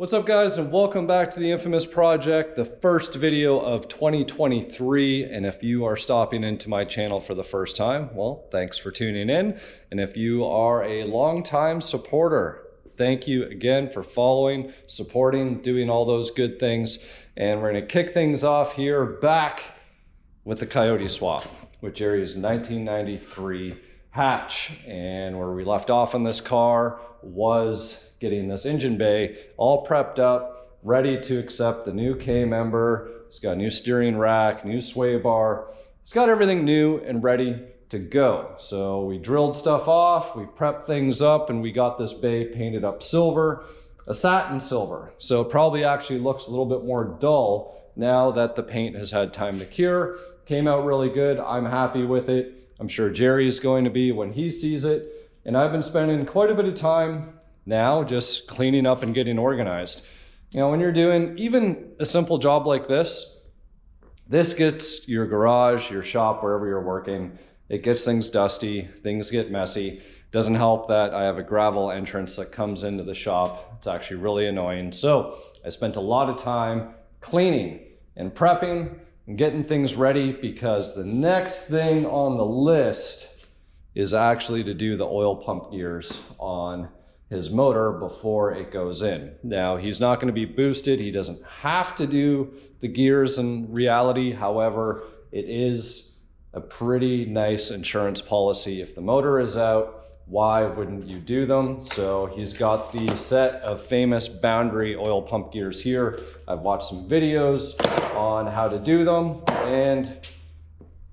What's up guys, and welcome back to the infamous project, the first video of 2023. And if you are stopping into my channel for the first time, well, thanks for tuning in. And if you are a longtime supporter, thank you again for following, supporting, doing all those good things. And we're gonna kick things off here back with the Coyote swap with Jerry's 1993 hatch. And where we left off in this car was getting this engine bay all prepped up, ready to accept the new K member. It's got a new steering rack, new sway bar. It's got everything new and ready to go. So we drilled stuff off, we prepped things up, and we got this bay painted up silver, a satin silver. So it probably actually looks a little bit more dull now that the paint has had time to cure. Came out really good. I'm happy with it. I'm sure Jerry is going to be when he sees it. And I've been spending quite a bit of time now just cleaning up and getting organized. You know, when you're doing even a simple job like this gets your garage, your shop, wherever you're working, it gets things dusty, things get messy. Doesn't help that I have a gravel entrance that comes into the shop. It's actually really annoying. So I spent a lot of time cleaning and prepping and getting things ready, because the next thing on the list is actually to do the oil pump gears on his motor before it goes in. Now, he's not going to be boosted. He doesn't have to do the gears in reality. However, it is a pretty nice insurance policy. If the motor is out, why wouldn't you do them? So he's got the set of famous Boundary oil pump gears here. I've watched some videos on how to do them, and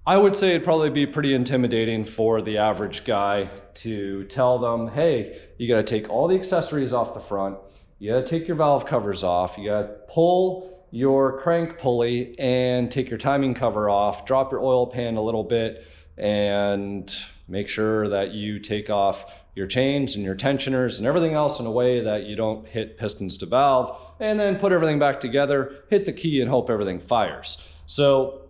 I would say it'd probably be pretty intimidating for the average guy to tell them, hey, you gotta take all the accessories off the front, you gotta take your valve covers off, you gotta pull your crank pulley and take your timing cover off, drop your oil pan a little bit, and make sure that you take off your chains and your tensioners and everything else in a way that you don't hit pistons to valve, and then put everything back together, hit the key, and hope everything fires. So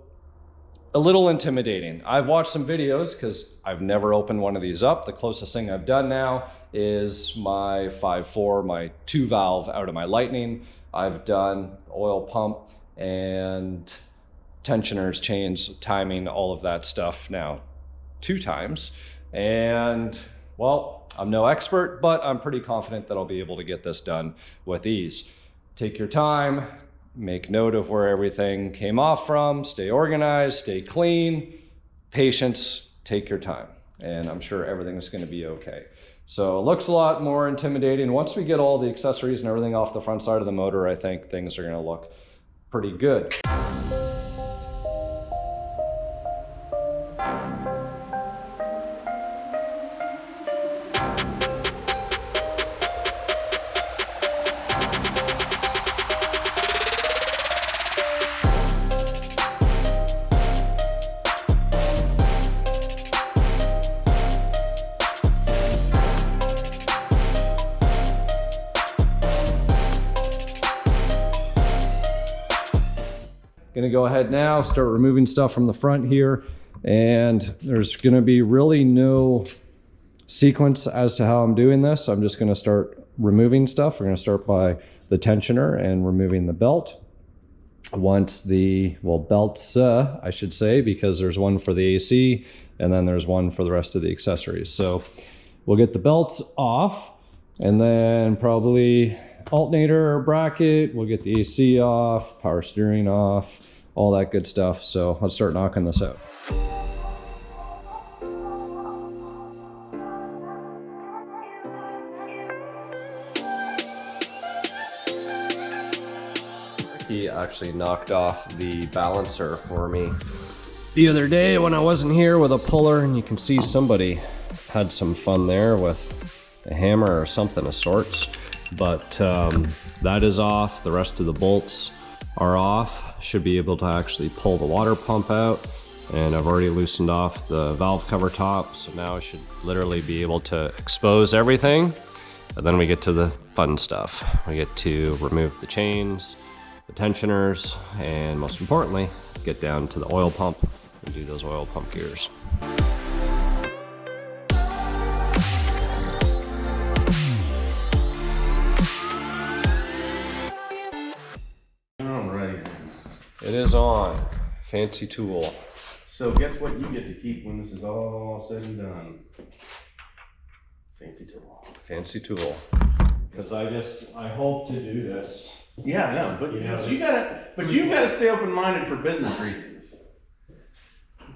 a little intimidating. I've watched some videos because I've never opened one of these up. The closest thing I've done now is my 5.4, my 2 valve out of my Lightning. I've done oil pump and tensioners, chains, timing, all of that stuff now 2 times. And well, I'm no expert, but I'm pretty confident that I'll be able to get this done with ease. Take your time. Make note of where everything came off from, stay organized, stay clean, patience, take your time, and I'm sure everything's gonna be okay. So it looks a lot more intimidating. Once we get all the accessories and everything off the front side of the motor, I think things are gonna look pretty good. Gonna go ahead now, start removing stuff from the front here, and there's gonna be really no sequence as to how I'm doing this. I'm just gonna start removing stuff. We're gonna start by the tensioner and removing the belt. Once the, well, belts, I should say, because there's one for the AC and then there's one for the rest of the accessories. So we'll get the belts off, and then probably alternator or bracket, we'll get the AC off, power steering off, all that good stuff. So let's start knocking this out. He actually knocked off the balancer for me the other day when I wasn't here with a puller, and you can see somebody had some fun there with a hammer or something of sorts. But that is off. The rest of the bolts are off. Should be able to actually pull the water pump out, and I've already loosened off the valve cover top, so now I should literally be able to expose everything. And then we get to the fun stuff. We get to remove the chains, the tensioners, and most importantly, get down to the oil pump and do those oil pump gears. Alrighty. It is on. Fancy tool. So guess what you get to keep when this is all said and done? Fancy tool. Fancy tool. Because I hope to do this. Yeah, I know, but Yeah, you gotta stay open-minded for business reasons.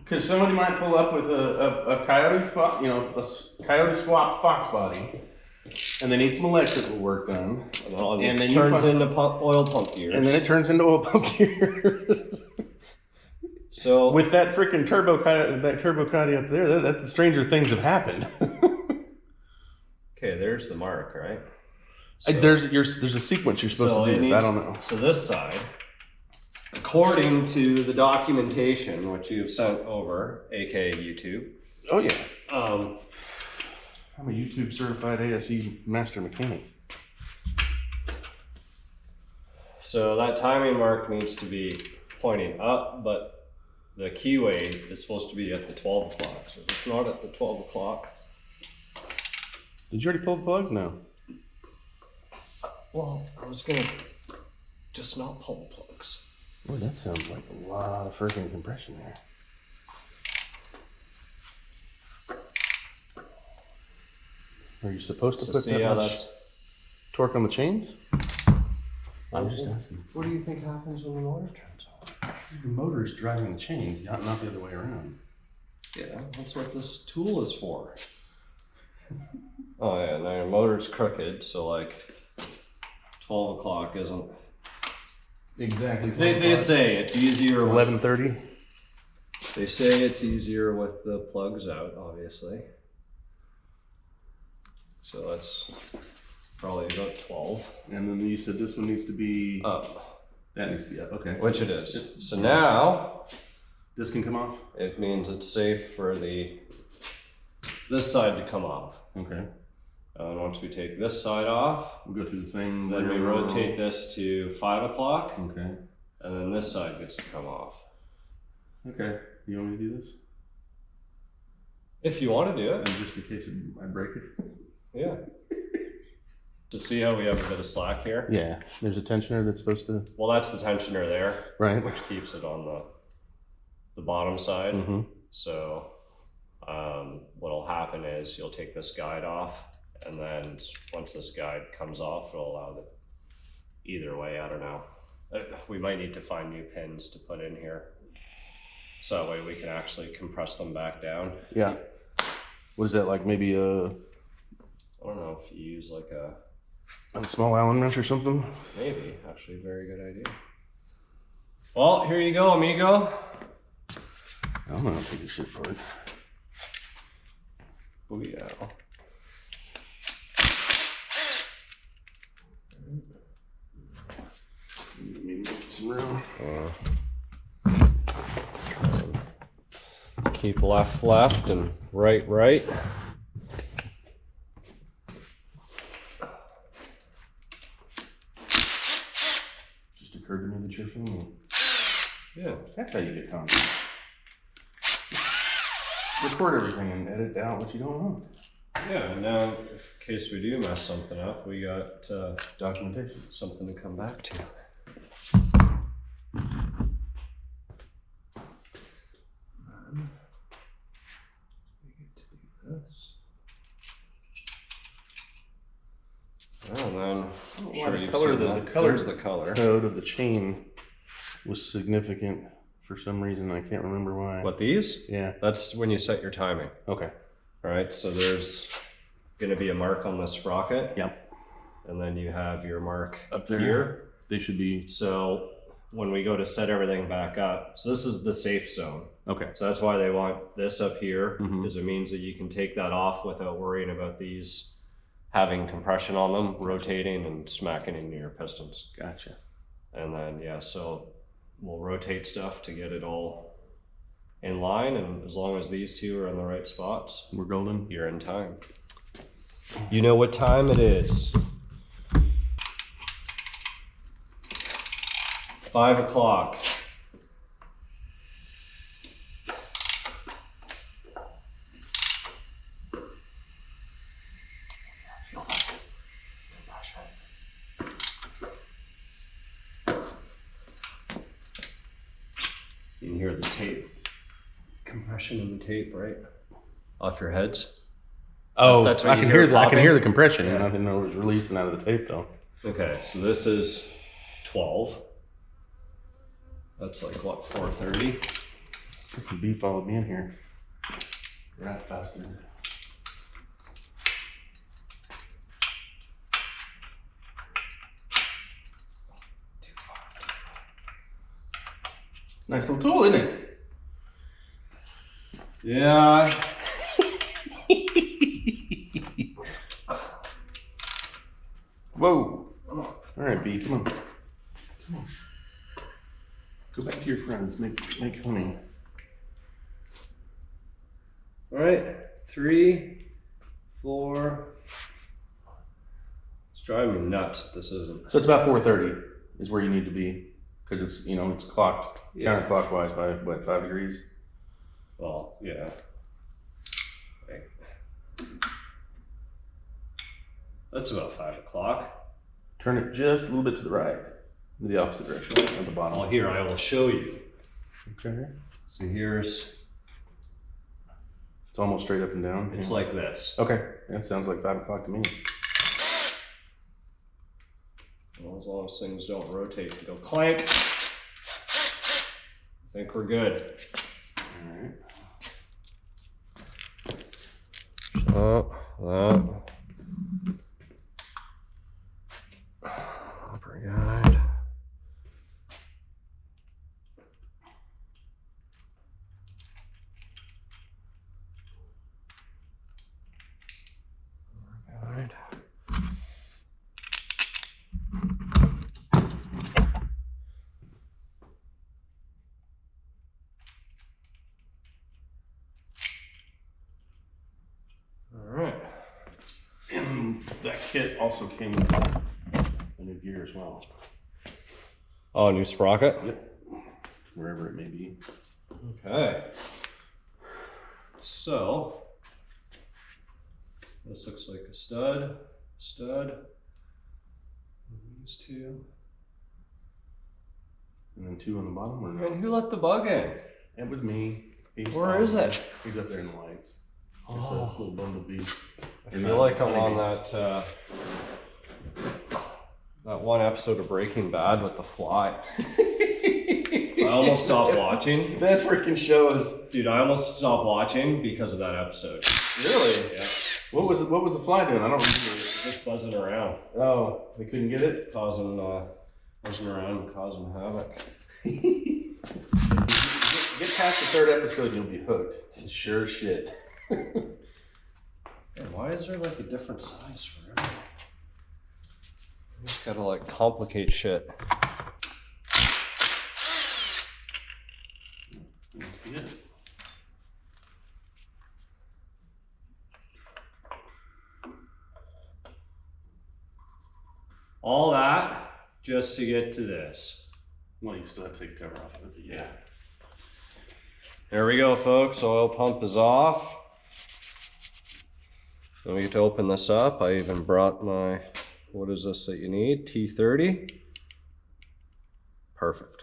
Because somebody might pull up with a coyote, a coyote swap Foxbody, and they need some electrical work done, and then it turns into oil pump gears. and then it turns into oil pump gears. So with that freaking turbo coyote up there, that's the stranger things have happened. okay, there's the mark, right? So, there's a sequence you're supposed to do this. I don't know. So this side, according to the documentation which you've sent over, aka YouTube. Oh yeah. I'm a YouTube certified ASE master mechanic. So that timing mark needs to be pointing up, but the keyway is supposed to be at the 12 o'clock. So it's not at the 12 o'clock. Did you already pull the plug? No. Well, I was gonna just not pull the plugs. Boy, that sounds like a lot of freaking compression there. Are you supposed to put that much torque on the chains? I'm just asking. What do you think happens when the motor turns on? The motor is driving the chains, not the other way around. Yeah, that's what this tool is for. Oh yeah, now your motor's crooked, so like 12 o'clock isn't... Exactly. They say it's easier... 11:30? They say it's easier with the plugs out, obviously. So that's probably about 12. And then you said this one needs to be up. That needs to be up, okay. Which it is. So now this can come off? It means it's safe for this side to come off. Okay. And once we take this side off, we'll go through the same. Then we rotate this to 5 o'clock. Okay. And then this side gets to come off. Okay. You want me to do this? If you want to do it. And just in case I break it. Yeah. To see how we have a bit of slack here. Yeah. There's a tensioner that's supposed to. Well, that's the tensioner there. Right. Which keeps it on the bottom side. Mm-hmm. So what'll happen is you'll take this guide off, and then once this guide comes off, it'll allow either way. I don't know. We might need to find new pins to put in here, so that way we can actually compress them back down. Yeah. What is that, like maybe a? I don't know if you use like a small Allen wrench or something. Maybe. Actually, very good idea. Well, here you go, amigo. I don't know how to take this shit apart. Booyah. Maybe make some room. Keep left and right. Just occurred to me that you're filming. Yeah. That's how you get content. Record everything and edit out what you don't want. Yeah, now in case we do mess something up, we got documentation. Something to come back to. We get to do this. And then the color code of the chain was significant for some reason. I can't remember why. What, these? Yeah. That's when you set your timing. Okay. All right, so there's going to be a mark on the sprocket. Yep. And then you have your mark up there. Here. They should be. So when we go to set everything back up, so this is the safe zone. Okay. So that's why they want this up here, Mm-hmm. because it means that you can take that off without worrying about these having compression on them, rotating and smacking into your pistons. Gotcha. And then, yeah, so we'll rotate stuff to get it all in line, and as long as these two are in the right spots, we're golden. You're in time. You know what time it is. 5 o'clock. hear the tape. Compression in the tape, right? Off your heads. Oh, that's what I you can hear hear the, I can popping? hear the compression. I didn't know it was releasing out of the tape though. Okay, so this is 12. That's like what, 430? B followed me in here. Rat bastard. Nice little tool, isn't it? Yeah. Whoa. All right, B, come on. Come on. Go back to your friends. Make honey. All right, 3, 4. It's driving me nuts if this isn't. So it's about 430 is where you need to be because it's, you know, it's clocked counterclockwise by what, 5 degrees? Well, yeah. Right. That's about 5 o'clock. Turn it just a little bit to the right, in the opposite direction at the bottom. Well, here, I will show you. Okay. So here's, It's almost straight up and down. it's like this. Okay, that sounds like 5 o'clock to me. Well, as long as things don't rotate and go clank, I think we're good. All right. So, upper guide. Guide. And that kit also came with a new gear as well. Oh, a new sprocket? Yep. Wherever it may be. Okay. So, this looks like a stud. These two. And then 2 on the bottom, or no? And who let the bug in? It was me. Where is it? He's up there in the lights. There's a Oh. little bumblebee. I feel like I'm on that one episode of Breaking Bad with the fly. I almost stopped watching. That freaking shows. Dude, I almost stopped watching because of that episode. Really? Yeah. What was the fly doing? I don't remember. Just buzzing around. Oh, they couldn't get it? Buzzing around and causing havoc. Get past the 3rd episode and you'll be hooked. Sure as shit. Man, why is there like a different size for everything? You just gotta like complicate shit. Must be it. All that just to get to this. Well, you still have to take the cover off of it, but yeah. There we go, folks. Oil pump is off. Then we get to open this up. I even brought my, what is this that you need? T30. Perfect.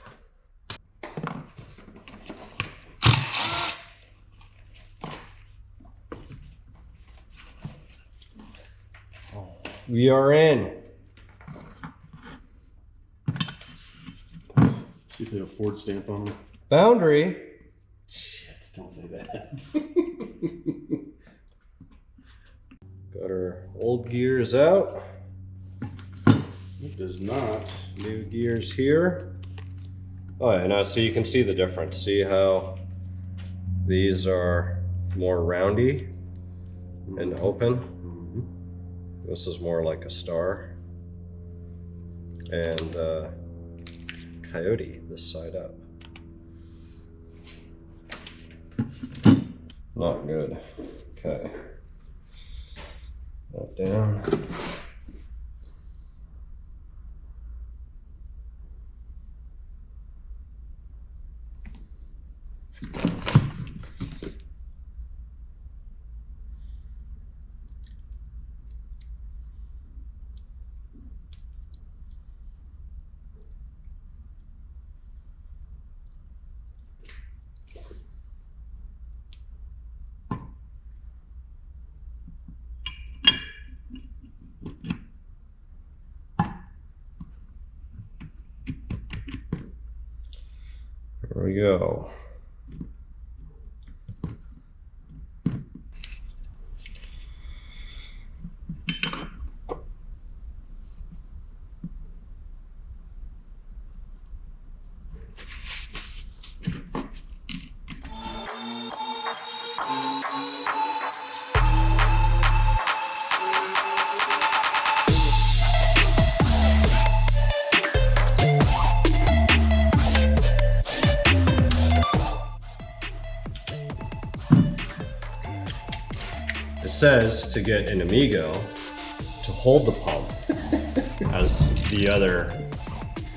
We are in. See if they have a Ford stamp on them. Boundary. Shit, don't say that. Got our old gears out. It does not. New gears here. Oh yeah, now so you can see the difference. See how these are more roundy and open? This is more like a star. And Coyote, this side up. Not good. Okay. That down. we go. It says to get an Amigo to hold the pump as the other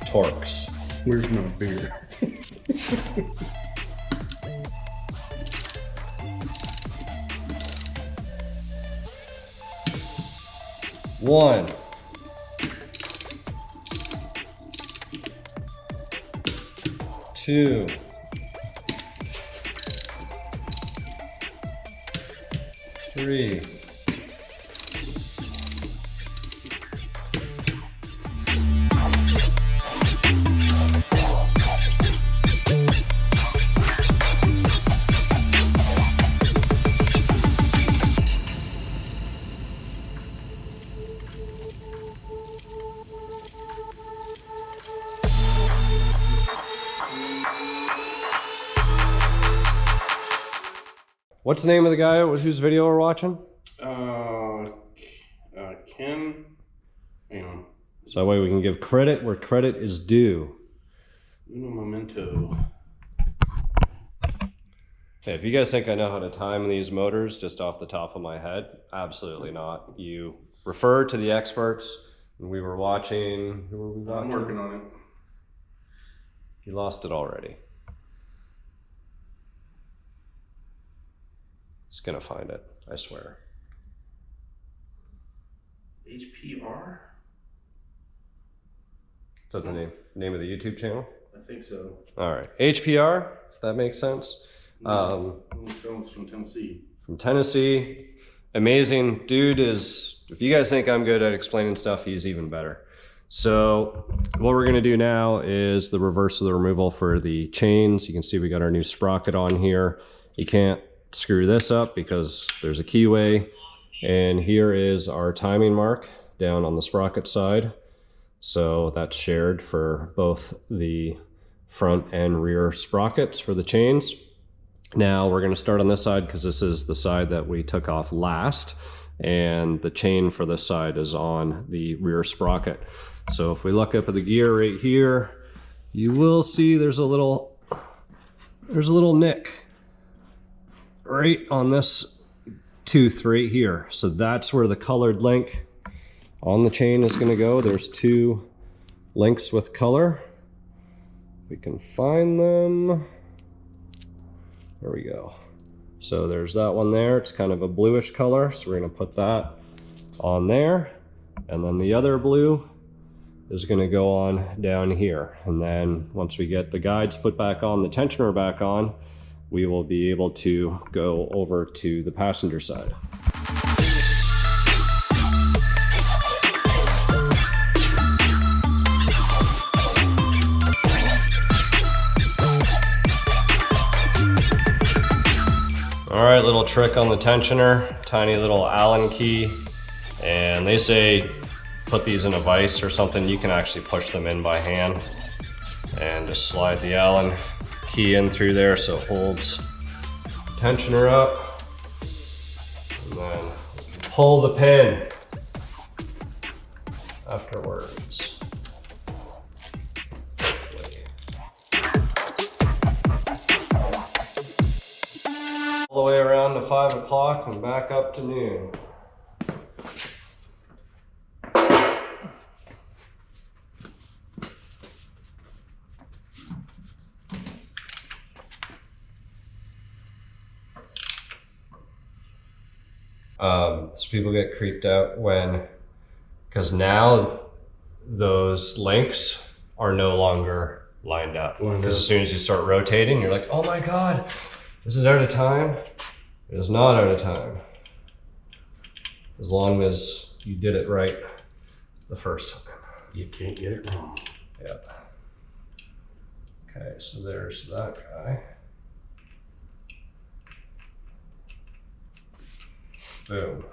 torques. Where's my beer? One. Two. Three. What's the name of the guy whose video we're watching? Ken. Hang on. So that way we can give credit where credit is due. Uno momento. Hey, if you guys think I know how to time these motors just off the top of my head, absolutely not. You refer to the experts. We were watching. Who were we watching? I'm working on it. You lost it already. Just gonna find it, I swear. HPR? Oh. Is that the name of the YouTube channel? I think so. All right, HPR, if that makes sense. It's from Tennessee. From Tennessee, amazing dude. Is, if you guys think I'm good at explaining stuff, he's even better. So what we're gonna do now is the reverse of the removal for the chains. You can see we got our new sprocket on here. You can't screw this up because there's a keyway. And here is our timing mark down on the sprocket side. So that's shared for both the front and rear sprockets for the chains. Now we're going to start on this side because this is the side that we took off last, and the chain for this side is on the rear sprocket. So if we look up at the gear right here, you will see there's a little nick right on this tooth right here. So that's where the colored link on the chain is going to go. There's two links with color. We can find them. There we go. So there's that one there. It's kind of a bluish color. So we're going to put that on there. And then the other blue is going to go on down here. And then once we get the guides put back on, the tensioner back on, we will be able to go over to the passenger side. All right, little trick on the tensioner, tiny little Allen key. And they say put these in a vise or something. You can actually push them in by hand and just slide the Allen key in through there so it holds the tensioner up, and then pull the pin afterwards. All the way around to 5 o'clock and back up to noon. So people get creeped out because now those links are no longer lined up. Because as soon as you start rotating, you're like, oh my God, is it out of time? It is not out of time. As long as you did it right the first time. You can't get it wrong. Yeah. Okay, so there's that guy. Boom.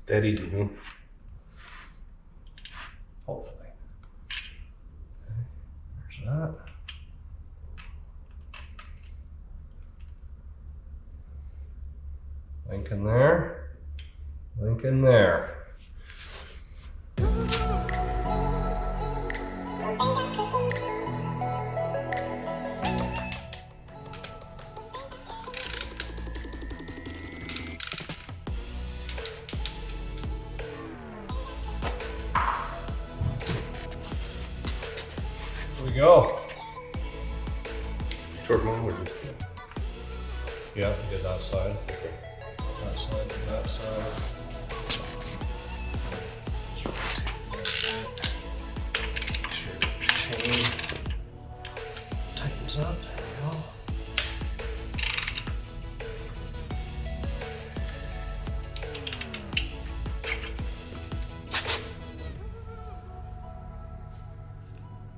That easy, huh? Hopefully. Okay, there's that. Link in there. Link in there. Here we go. Torque mode or just Yeah, get that side. Okay. That side and that side. Make sure the chain tightens up. There we go.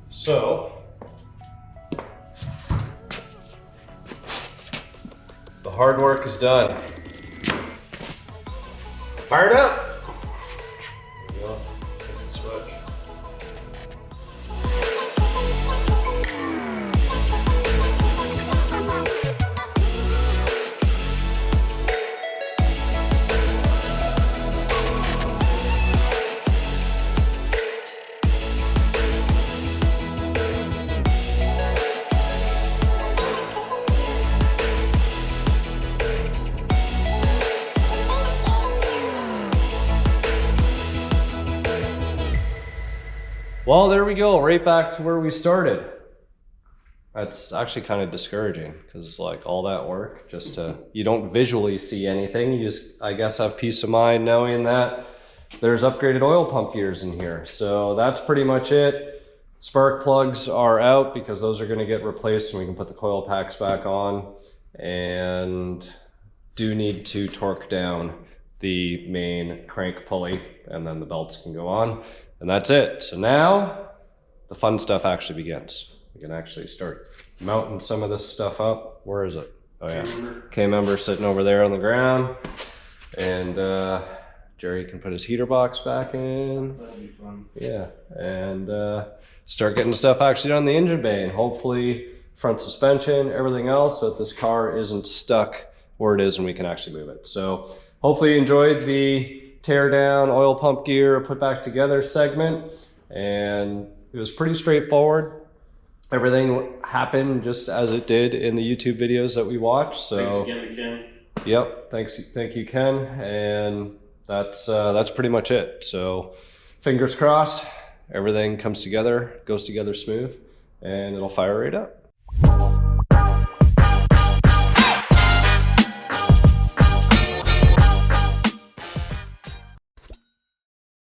So, the hard work is done. fire it up. There we go. Hit the switch. Well, there we go, right back to where we started. That's actually kind of discouraging because like all that work just to, you don't visually see anything. You just, I guess, have peace of mind knowing that there's upgraded oil pump gears in here. So that's pretty much it. Spark plugs are out because those are going to get replaced and we can put the coil packs back on, and do need to torque down the main crank pulley and then the belts can go on. And that's it. So now the fun stuff actually begins. We can actually start mounting some of this stuff up. Where is it? Oh yeah, K-member sitting over there on the ground. And Jerry can put his heater box back in. That'll be fun. Yeah, and start getting stuff actually done in the engine bay, and hopefully front suspension, everything else, so that this car isn't stuck where it is and we can actually move it. So hopefully you enjoyed the tear down oil pump gear put back together segment, and it was pretty straightforward. Everything happened just as it did in the YouTube videos that we watched. So Thanks again to Ken. yep, thank you Ken, and that's pretty much it. So fingers crossed everything comes together, goes together smooth, and it'll fire right up.